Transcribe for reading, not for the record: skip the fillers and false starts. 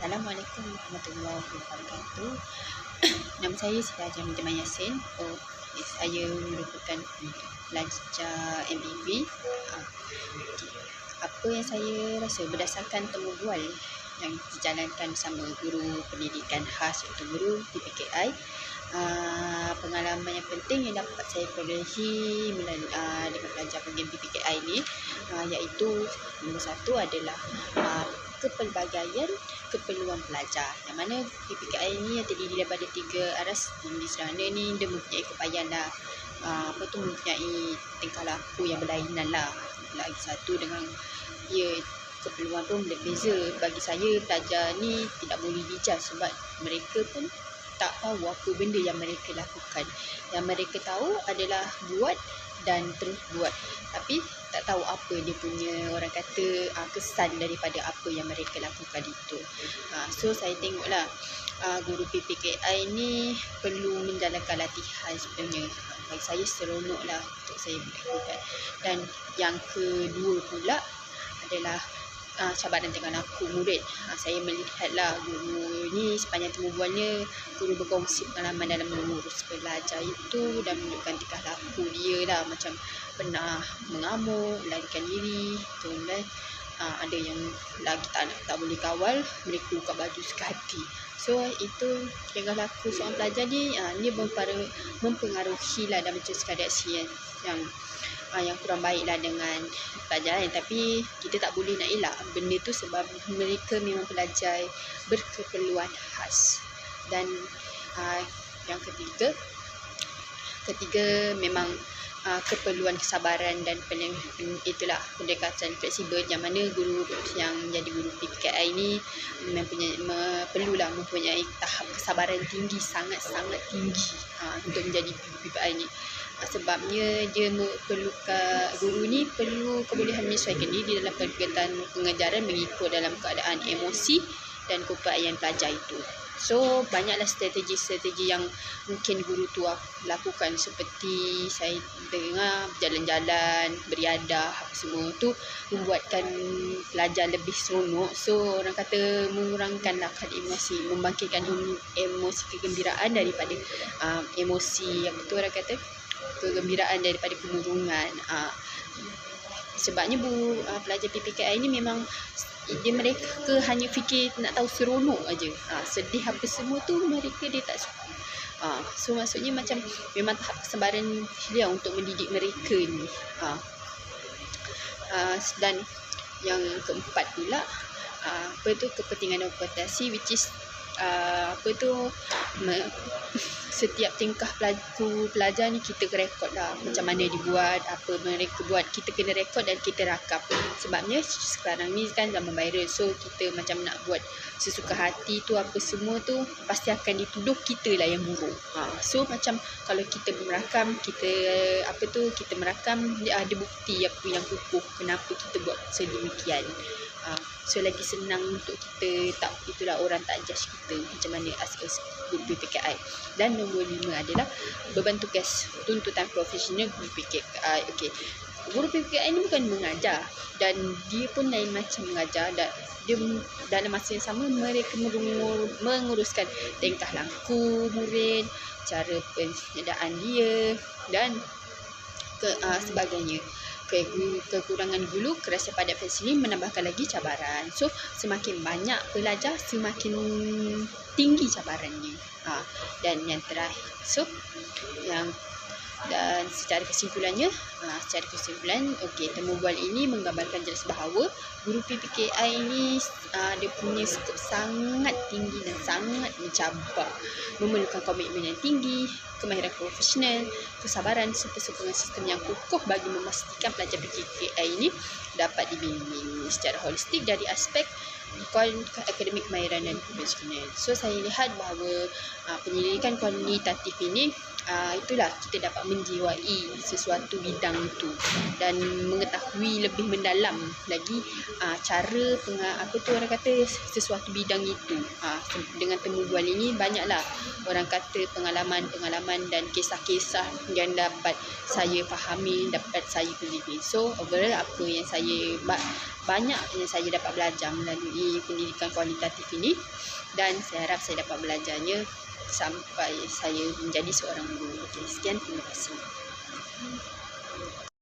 Assalamualaikum warahmatullahi wabarakatuh. Nama saya Siti Hajah Minjaman Yassin. Saya merupakan pelajar MBB. Apa yang saya rasa berdasarkan temu bual yang dijalankan bersama guru pendidikan khas iaitu guru PPKI, pengalaman yang penting yang dapat saya perolehi dengan belajar program PPKI ini iaitu nombor satu adalah kepelbagaian keperluan pelajar, yang mana PPKI ini terdiri daripada 3 aras. Di sana ni dia mempunyai kepayan lah, mempunyai tingkah laku yang berlainan lah. Lagi satu dengan dia keperluan pun berbeza. Bagi saya pelajar ni tidak boleh dijudge sebab mereka pun tak tahu apa benda yang mereka lakukan. Yang mereka tahu adalah buat dan terus buat, tapi tak tahu apa dia punya, orang kata, kesan daripada apa yang mereka lakukan itu. So saya tengoklah guru PPKI ni perlu menjalankan latihan sebenarnya. Bagi saya seronok lah untuk saya lakukan. Dan yang kedua pula adalah cabaran dengan laku murid. Saya melihatlah guru ni sepanjang temu bualnya, guru berkongsi pengalaman dalam mengurus pelajar itu dan menunjukkan tingkah laku dia lah, macam pernah mengamuk, melarikan diri, kemudian ada yang lagi tak boleh kawal, mereka buka baju sekati. So itu tingkah laku seorang pelajar ni, dia mempengaruhi lah dan mencetuskan reaksi yang kurang baik lah dengan pelajaran. Tapi kita tak boleh nak elak benda tu sebab mereka memang pelajar berkeperluan khas. Dan yang ketiga memang keperluan kesabaran dan itulah pendekatan fleksibel, yang mana guru yang jadi guru PPKI ini perlulah mempunyai tahap kesabaran tinggi, sangat-sangat tinggi untuk menjadi PPKI ini. Sebabnya dia guru ni perlu kebolehan menyesuaikan diri dalam kegiatan pengajaran mengikut dalam keadaan emosi dan keupayaan pelajar itu. So banyaklah strategi-strategi yang mungkin guru tu lakukan, seperti saya dengar jalan-jalan, beriadah, apa semua tu membuatkan pelajar lebih seronok. So orang kata mengurangkanlah kadar emosi, membangkitkan emosi kegembiraan daripada emosi yang betul, orang kata kegembiraan daripada kemurungan. Sebabnya pelajar PPKI ini memang mereka hanya fikir nak tahu seronok aja. Sedih apa semua tu mereka dia tak suka. So maksudnya macam memang tahap kesabaran dia untuk mendidik mereka ni. Dan yang keempat pula kepentingan dokumentasi, which is setiap tingkah pelajar ni kita rekod lah, macam mana dibuat, apa mereka buat, kita kena rekod dan kita rakam. Sebabnya sekarang ni kan zaman viral, so kita macam nak buat sesuka hati tu, apa semua tu pasti akan dituduh kita lah yang buruk. So macam kalau kita merakam, kita merakam, dia ada bukti apa yang kukuh kenapa kita buat sedemikian. So lagi senang untuk kita, itulah orang tak judge kita macam mana as guru PPKI. Dan nombor 5 adalah beban tugas tuntutan profesional guru PPKI. Guru PPKI ni bukan mengajar, dan dia pun lain macam mengajar. Dan dia dalam masa yang sama mereka menguruskan tingkah laku murid, cara penyediaan dia dan sebagainya. Kekurangan guru, kerasa padat fasiliti menambahkan lagi cabaran. So semakin banyak pelajar, semakin tinggi cabarannya. Dan yang terakhir, dan secara kesimpulan, temu bual ini menggambarkan jelas bahawa guru PPKI ini dia punya skop sangat tinggi dan sangat mencabar, memerlukan komitmen yang tinggi, kemahiran profesional, kesabaran serta sokongan sistem yang kukuh bagi memastikan pelajar PPKI ini dapat dibimbing secara holistik dari aspek akademik, kemahiran dan profesional. So saya lihat bahawa penyelidikan kualitatif ini itulah kita dapat menjiwai sesuatu bidang itu dan mengetahui lebih mendalam lagi cara orang kata sesuatu bidang itu. Dengan temu bual ini banyaklah orang kata pengalaman dan kisah-kisah yang dapat saya fahami, dapat saya pelajari. So overall apa yang saya banyak yang saya dapat belajar melalui pendidikan kualitatif ini, dan saya harap saya dapat belajarnya sampai saya menjadi seorang guru. Okey, sekian, terima kasih.